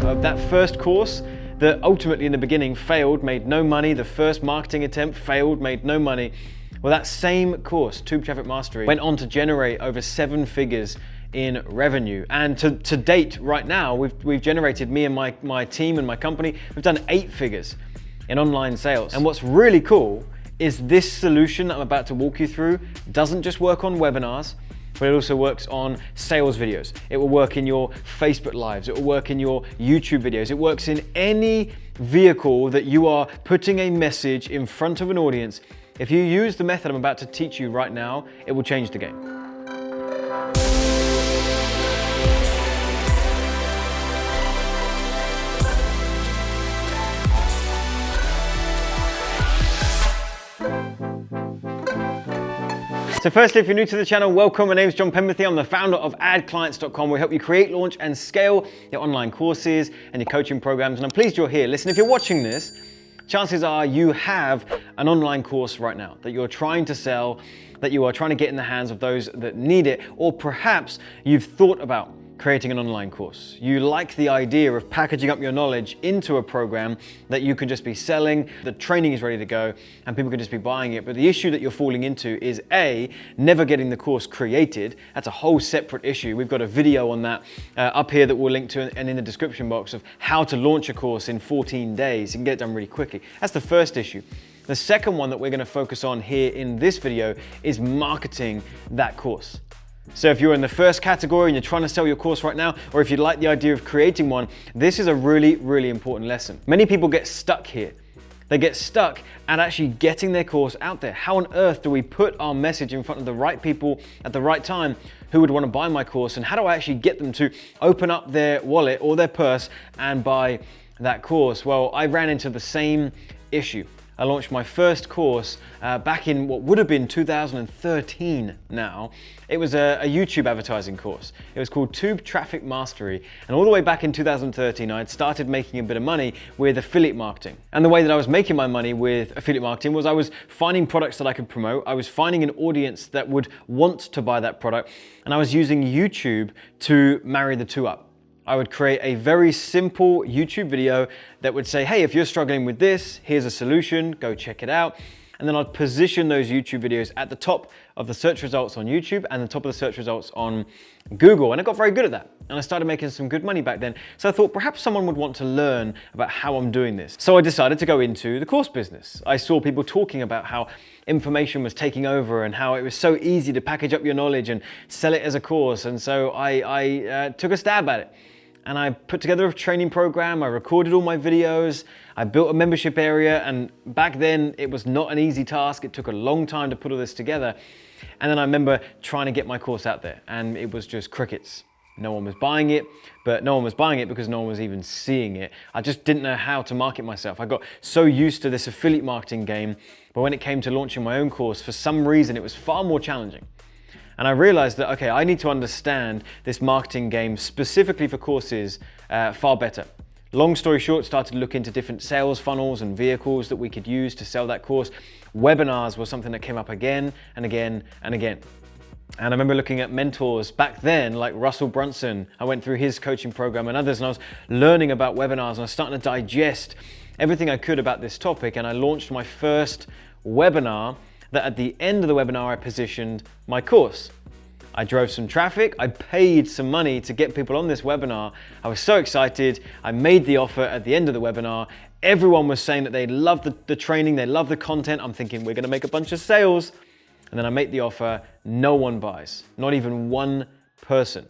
That first course that ultimately in the beginning failed, made no money, the first marketing attempt failed, made no money. Well, that same course, Tube Traffic Mastery, went on to generate over 7 figures in revenue. And to date, right now, we've generated, me and my team and my company, we've done 8 figures in online sales. And what's really cool is this solution that I'm about to walk you through doesn't just work on webinars, but it also works on sales videos. It will work in your Facebook Lives. It will work in your YouTube videos. It works in any vehicle that you are putting a message in front of an audience. If you use the method I'm about to teach you right now, it will change the game. So firstly, if you're new to the channel, welcome. My name is Penberthy. I'm the founder of AdClients.com. We help you create, launch, and scale your online courses and your coaching programs. And I'm pleased you're here. Listen, if you're watching this, chances are you have an online course right now that you're trying to sell, that you are trying to get in the hands of those that need it, or perhaps you've thought about creating an online course. You like the idea of packaging up your knowledge into a program that you can just be selling, the training is ready to go, and people can just be buying it. But the issue that you're falling into is A, never getting the course created. That's a whole separate issue. We've got a video on that up here that we'll link to and in the description box of how to launch a course in 14 days. You can get it done really quickly. That's the first issue. The second one that we're going to focus on here in this video is marketing that course. So if you're in the first category and you're trying to sell your course right now, or if you'd like the idea of creating one, this is a really, really important lesson. Many people get stuck here. They get stuck at actually getting their course out there. How on earth do we put our message in front of the right people at the right time who would want to buy my course? And how do I actually get them to open up their wallet or their purse and buy that course? Well, I ran into the same issue. I launched my first course back in what would have been 2013 now. It was a YouTube advertising course. It was called Tube Traffic Mastery. And all the way back in 2013, I had started making a bit of money with affiliate marketing. And the way that I was making my money with affiliate marketing was I was finding products that I could promote. I was finding an audience that would want to buy that product. And I was using YouTube to marry the two up. I would create a very simple YouTube video that would say, hey, if you're struggling with this, here's a solution, go check it out. And then I'd position those YouTube videos at the top of the search results on YouTube and the top of the search results on Google. And I got very good at that. And I started making some good money back then. So I thought perhaps someone would want to learn about how I'm doing this. So I decided to go into the course business. I saw people talking about how information was taking over and how it was so easy to package up your knowledge and sell it as a course. And so I took a stab at it. And I put together a training program, I recorded all my videos, I built a membership area, and back then it was not an easy task. It took a long time to put all this together. And then I remember trying to get my course out there, and it was just crickets. No one was buying it, but no one was buying it because no one was even seeing it. I just didn't know how to market myself. I got so used to this affiliate marketing game, but when it came to launching my own course, for some reason it was far more challenging. And I realized that, okay, I need to understand this marketing game specifically for courses far better. Long story short, started to look into different sales funnels and vehicles that we could use to sell that course. Webinars was something that came up again and again and again. And I remember looking at mentors back then, like Russell Brunson. I went through his coaching program and others, and I was learning about webinars, and I was starting to digest everything I could about this topic. And I launched my first webinar that at the end of the webinar, I positioned my course. I drove some traffic, I paid some money to get people on this webinar. I was so excited. I made the offer at the end of the webinar. Everyone was saying that they loved the training, they loved the content. I'm thinking we're gonna make a bunch of sales. And then I make the offer, no one buys, not even one person.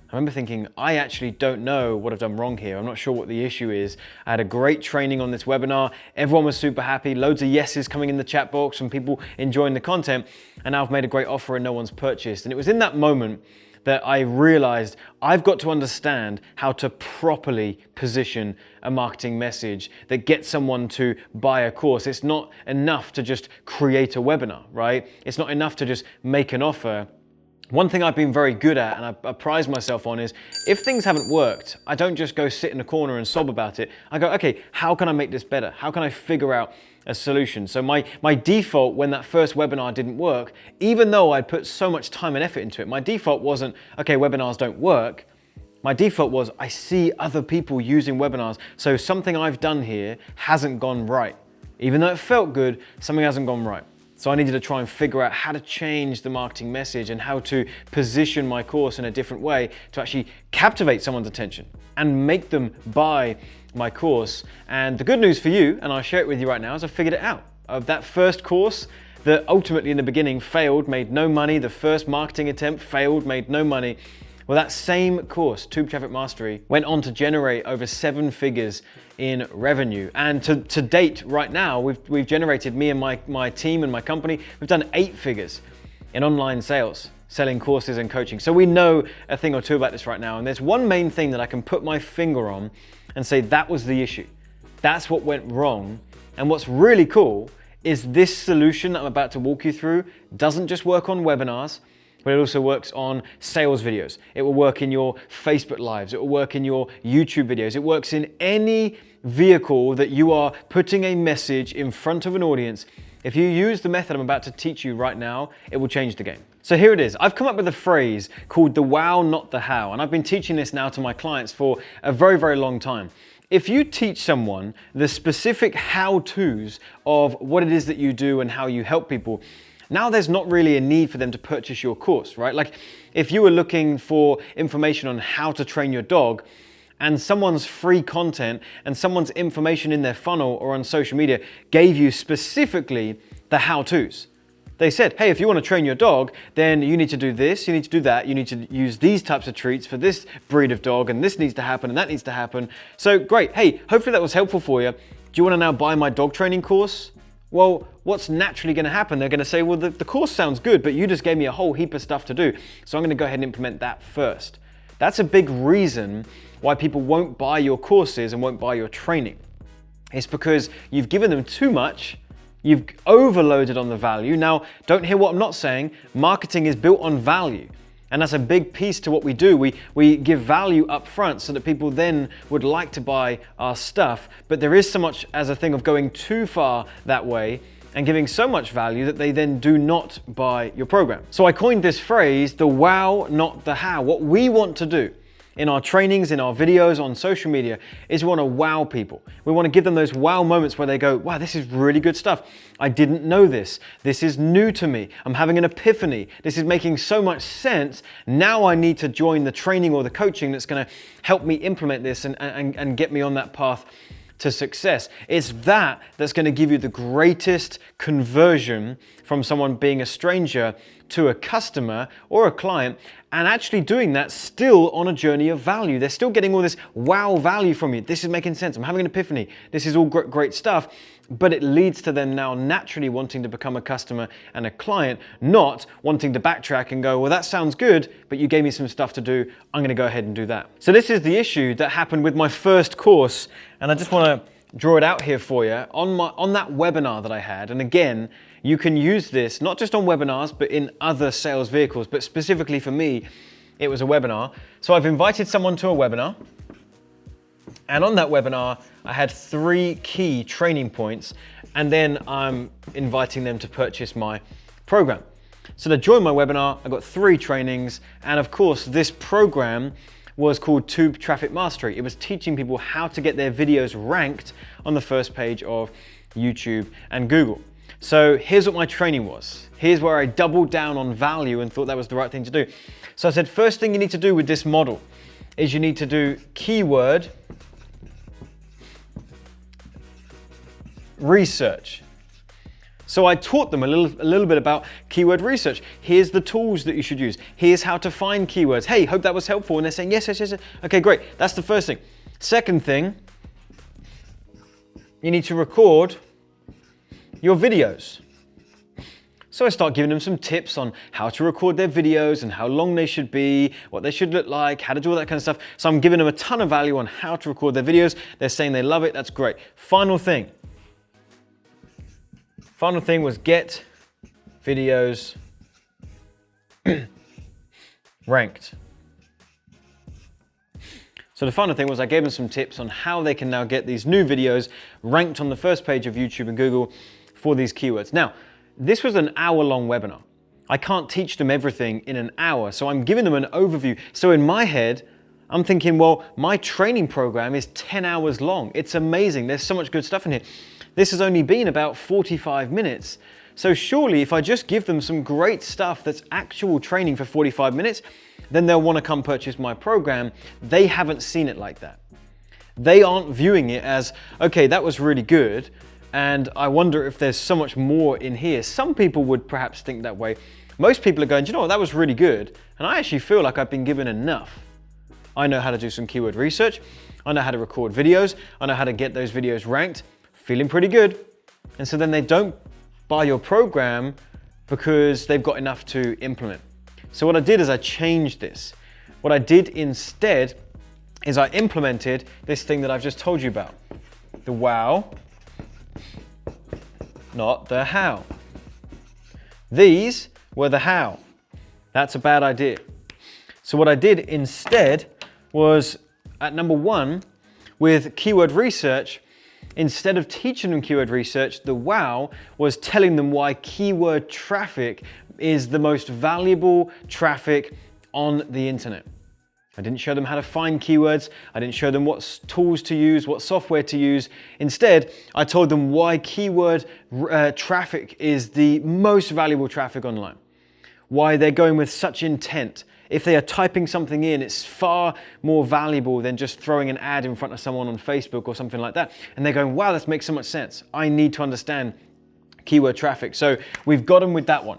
I remember thinking, I actually don't know what I've done wrong here. I'm not sure what the issue is. I had a great training on this webinar. Everyone was super happy. Loads of yeses coming in the chat box from people enjoying the content. And now I've made a great offer and no one's purchased. And it was in that moment that I realized I've got to understand how to properly position a marketing message that gets someone to buy a course. It's not enough to just create a webinar, right? It's not enough to just make an offer. One thing I've been very good at, and I pride myself on, is if things haven't worked, I don't just go sit in a corner and sob about it. I go, okay, how can I make this better? How can I figure out a solution? So my default when that first webinar didn't work, even though I put so much time and effort into it, my default wasn't, okay, webinars don't work. my default was I see other people using webinars, so something I've done here hasn't gone right. Even though it felt good, something hasn't gone right. So I needed to try and figure out how to change the marketing message and how to position my course in a different way to actually captivate someone's attention and make them buy my course. And the good news for you, and I'll share it with you right now, is I figured it out. Of that first course that ultimately in the beginning failed, made no money, the first marketing attempt failed, made no money. Well, that same course, Tube Traffic Mastery, went on to generate over 7 figures in revenue. And to date, right now, we've generated, me and my team and my company, we've done 8 figures in online sales, selling courses and coaching. So we know a thing or two about this right now. And there's one main thing that I can put my finger on and say that was the issue. That's what went wrong. And what's really cool is this solution that I'm about to walk you through doesn't just work on webinars, but it also works on sales videos. It will work in your Facebook Lives. It will work in your YouTube videos. It works in any vehicle that you are putting a message in front of an audience. If you use the method I'm about to teach you right now, it will change the game. So here it is. I've come up with a phrase called the wow, not the how. And I've been teaching this now to my clients for a very, very long time. If you teach someone the specific how-tos of what it is that you do and how you help people, now there's not really a need for them to purchase your course, right? Like if you were looking for information on how to train your dog and someone's free content and someone's information in their funnel or on social media gave you specifically the how-tos. They said, hey, if you want to train your dog, then you need to do this, you need to do that, you need to use these types of treats for this breed of dog, and this needs to happen, and that needs to happen. So great, hey, hopefully that was helpful for you. Do you want to now buy my dog training course? Well, what's naturally going to happen? They're going to say, well, the course sounds good, but you just gave me a whole heap of stuff to do. So I'm going to go ahead and implement that first. That's a big reason why people won't buy your courses and won't buy your training. It's because you've given them too much. You've overloaded on the value. Now, don't hear what I'm not saying. Marketing is built on value. And that's a big piece to what we do. We give value up front so that people then would like to buy our stuff. But there is so much as a thing of going too far that way and giving so much value that they then do not buy your program. So I coined this phrase, the wow, not the how. What we want to do in our trainings, in our videos, on social media, is we want to wow people. We want to give them those wow moments where they go, wow, this is really good stuff. I didn't know this. This is new to me. I'm having an epiphany. This is making so much sense. Now I need to join the training or the coaching that's going to help me implement this and get me on that path to success. It's that's going to give you the greatest conversion from someone being a stranger to a customer or a client, and actually doing that still on a journey of value. They're still getting all this wow value from you. This is making sense. I'm having an epiphany. This is all great stuff, but it leads to them now naturally wanting to become a customer and a client, not wanting to backtrack and go, well, that sounds good, but you gave me some stuff to do. I'm going to go ahead and do that. So this is the issue that happened with my first course, and I just want to draw it out here for you on that webinar that I had. And again, you can use this not just on webinars, but in other sales vehicles. But specifically for me, it was a webinar. So I've invited someone to a webinar. And on that webinar, I had 3 key training points. And then I'm inviting them to purchase my program. So to join my webinar, I got 3 trainings. And of course, this program was called Tube Traffic Mastery. It was teaching people how to get their videos ranked on the first page of YouTube and Google. So here's what my training was. Here's where I doubled down on value and thought that was the right thing to do. So I said, first thing you need to do with this model is you need to do keyword research. So I taught them a little bit about keyword research. Here's the tools that you should use. Here's how to find keywords. Hey, hope that was helpful. And they're saying, yes. Okay, great. That's the first thing. Second thing, you need to record your videos. So I start giving them some tips on how to record their videos and how long they should be, what they should look like, how to do all that kind of stuff. So I'm giving them a ton of value on how to record their videos. They're saying they love it. That's great. Final thing was get videos ranked. So the final thing was I gave them some tips on how they can now get these new videos ranked on the first page of YouTube and Google for these keywords. Now, this was an hour-long webinar. I can't teach them everything in an hour, so I'm giving them an overview. So in my head, I'm thinking, well, my training program is 10 hours long. It's amazing. There's so much good stuff in here. This has only been about 45 minutes. So surely if I just give them some great stuff that's actual training for 45 minutes, then they'll want to come purchase my program. They haven't seen it like that. They aren't viewing it as, okay, that was really good, and I wonder if there's so much more in here. Some people would perhaps think that way. Most people are going, do you know what, that was really good, and I actually feel like I've been given enough. I know how to do some keyword research. I know how to record videos. I know how to get those videos ranked. Feeling pretty good. And so then they don't buy your program because they've got enough to implement. So what I did is I changed this. What I did instead is I implemented this thing that I've just told you about. The wow, not the how. These were the how. That's a bad idea. So what I did instead was, at number 1, with keyword research, instead of teaching them keyword research, the wow was telling them why keyword traffic is the most valuable traffic on the internet. I didn't show them how to find keywords. I didn't show them what tools to use, what software to use. Instead, I told them why keyword traffic is the most valuable traffic online. Why they're going with such intent. If they are typing something in, it's far more valuable than just throwing an ad in front of someone on Facebook or something like that. And they're going, wow, this makes so much sense. I need to understand keyword traffic. So we've got them with that one.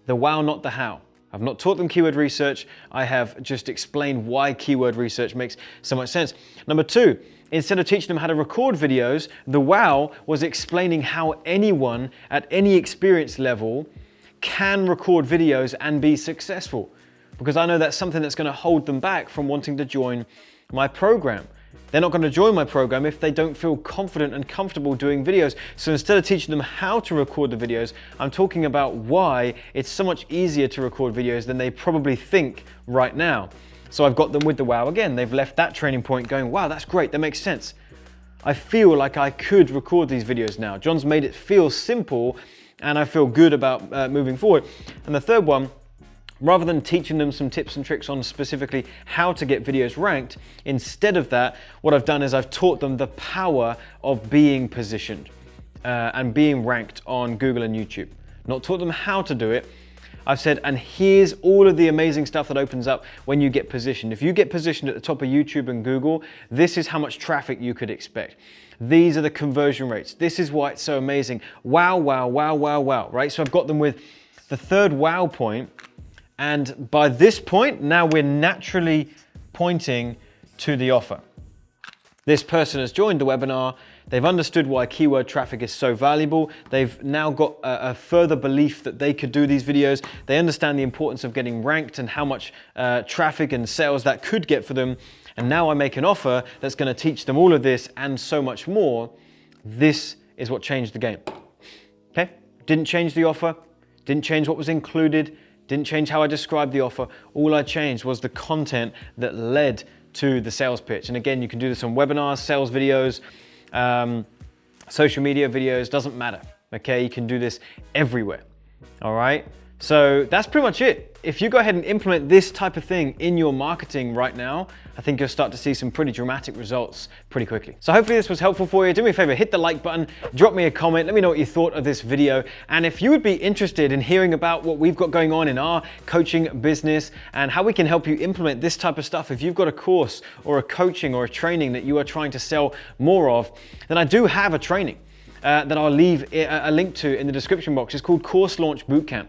The wow, not the how. I've not taught them keyword research. I have just explained why keyword research makes so much sense. Number 2, instead of teaching them how to record videos, the wow was explaining how anyone at any experience level can record videos and be successful. Because I know that's something that's going to hold them back from wanting to join my program. They're not going to join my program if they don't feel confident and comfortable doing videos. So instead of teaching them how to record the videos, I'm talking about why it's so much easier to record videos than they probably think right now. So I've got them with the wow again. They've left that training point going, wow, that's great, that makes sense. I feel like I could record these videos now. John's made it feel simple and I feel good about moving forward. And the third one, rather than teaching them some tips and tricks on specifically how to get videos ranked, instead of that, what I've done is I've taught them the power of being positioned and being ranked on Google and YouTube. Not taught them how to do it. I've said, and here's all of the amazing stuff that opens up when you get positioned. If you get positioned at the top of YouTube and Google, this is how much traffic you could expect. These are the conversion rates. This is why it's so amazing. Wow, wow, wow, wow, wow, right? So I've got them with the third wow point. And by this point, now we're naturally pointing to the offer. This person has joined the webinar. They've understood why keyword traffic is so valuable. They've now got a further belief that they could do these videos. They understand the importance of getting ranked and how much traffic and sales that could get for them. And now I make an offer that's going to teach them all of this and so much more. This is what changed the game. Okay? Didn't change the offer. Didn't change what was included. Didn't change how I described the offer. All I changed was the content that led to the sales pitch. And again, you can do this on webinars, sales videos, social media videos, doesn't matter. Okay, you can do this everywhere. All right. So that's pretty much it. If you go ahead and implement this type of thing in your marketing right now, I think you'll start to see some pretty dramatic results pretty quickly. So hopefully this was helpful for you. Do me a favor, hit the like button, drop me a comment, let me know what you thought of this video. And if you would be interested in hearing about what we've got going on in our coaching business and how we can help you implement this type of stuff, if you've got a course or a coaching or a training that you are trying to sell more of, then I do have a training that I'll leave a link to in the description box. It's called Course Launch Bootcamp.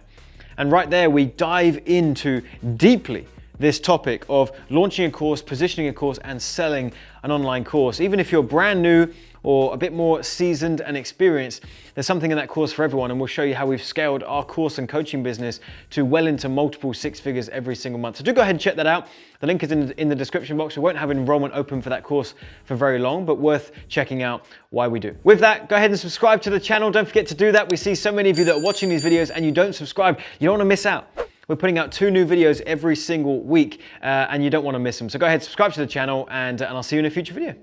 And right there, we dive into deeply this topic of launching a course, positioning a course, and selling an online course. Even if you're brand new or a bit more seasoned and experienced, there's something in that course for everyone, and we'll show you how we've scaled our course and coaching business to well into multiple 6 figures every single month. So do go ahead and check that out. The link is in the description box. We won't have enrollment open for that course for very long, but worth checking out why we do. With that, go ahead and subscribe to the channel. Don't forget to do that. We see so many of you that are watching these videos and you don't subscribe. You don't want to miss out. We're putting out 2 new videos every single week and you don't want to miss them. So go ahead, subscribe to the channel and I'll see you in a future video.